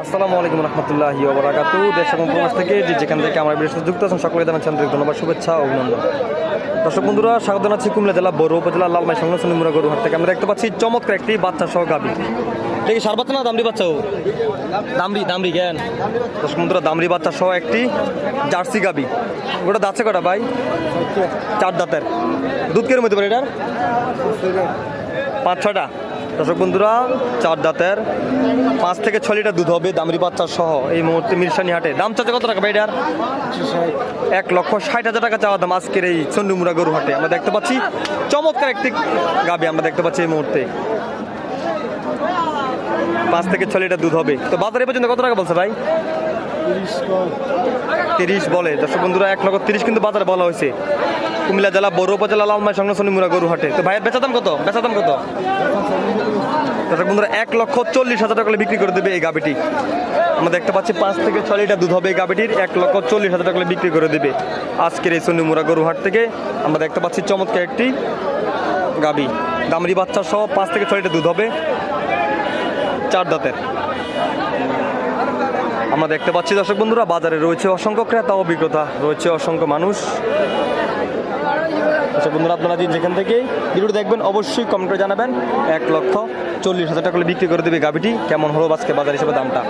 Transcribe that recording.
আসসালামু আলাইকুম রহমতুল্লাহি ওয়া বারাকাতুহু। দেশ এবং প্রবাস থেকে যেখান থেকে আমরা বিশেষ যুক্ত আছেন সকলকে জানাচ্ছি আন্তরিক ধন্যবাদ, শুভেচ্ছা ও অভিনন্দন। দর্শক বন্ধুরা, স্বাগত জানাচ্ছি কুমিল্লা জেলা বড় উপজেলা লালমাই সংলগ্ন সোনিমুরা গরুহাট থেকে। আমরা দেখতে পাচ্ছি চমৎকার একটি বাচ্চা সহ গাভী। দেখি সার বাচ্চা না দামড়ি বাচ্চা? ও দামড়ি জ্ঞান। দর্শক বন্ধুরা, দামড়ি বাচ্চা সহ একটি জার্সি গাভী। ওটা দাঁতছে কটা ভাই? 4 দাঁতের। দুধ কেরম হতে পারে এটার? 5-6টা। দর্শক বন্ধুরা, 4 দাঁতের, 5 থেকে 6 লিটার দুধ হবে দামড়ি বাচ্চা সহ এই মুহূর্তে মিরসানি হাটে। দাম চাচ্ছে কত টাকা ভাই এটার? 1,60,000 টাকা চাওয়া দাম আজকের এই চন্ডীমুড়া গরু হাটে। আমরা দেখতে পাচ্ছি চমৎকার একটি গাভী, আমরা দেখতে পাচ্ছি এই মুহূর্তে 5 থেকে 6 লিটার দুধ হবে। তো বাজারে পর্যন্ত কত টাকা বলছে ভাই? 30 বলে। দর্শক বন্ধুরা, 1,30,000 কিন্তু বাজারে বলা হয়েছে। কুমিল্লা জেলা বড় উপজেলা লালমাই সংলগ্ন সোনিমুড়া গরু হাটে। তো ভাইয়ের বেচা দাম কত? দর্শক বন্ধুরা, 1,40,000 টাকা বিক্রি করে দেবে এই গাভীটি। আমরা দেখতে পাচ্ছি 5 থেকে 6 লিটার দুধ হবে এই গাভীটির। 1,40,000 টাকা বিক্রি করে দেবে আজকের এই সোনিমুড়া গরু হাট থেকে। আমরা দেখতে পাচ্ছি চমৎকার একটি গাভী, দামড়ি বাচ্চা সহ 5 থেকে 6 লিটার দুধ হবে, 4 দাঁতের। আমরা দেখতে পাচ্ছি দর্শক বন্ধুরা, বাজারে রয়েছে অসংখ্য ক্রেতা ও বিক্রেতা, রয়েছে অসংখ্য মানুষ। দর্শক বন্ধুরা, আপনারা যেখান থেকে ভিডিওটি দেখবেন অবশ্যই কমেন্ট করে জানাবেন। 1,40,000 টাকা বিক্রি করে দেবে গাভীটি। কেমন হলো আজকে বাজার হিসেবে দামটা?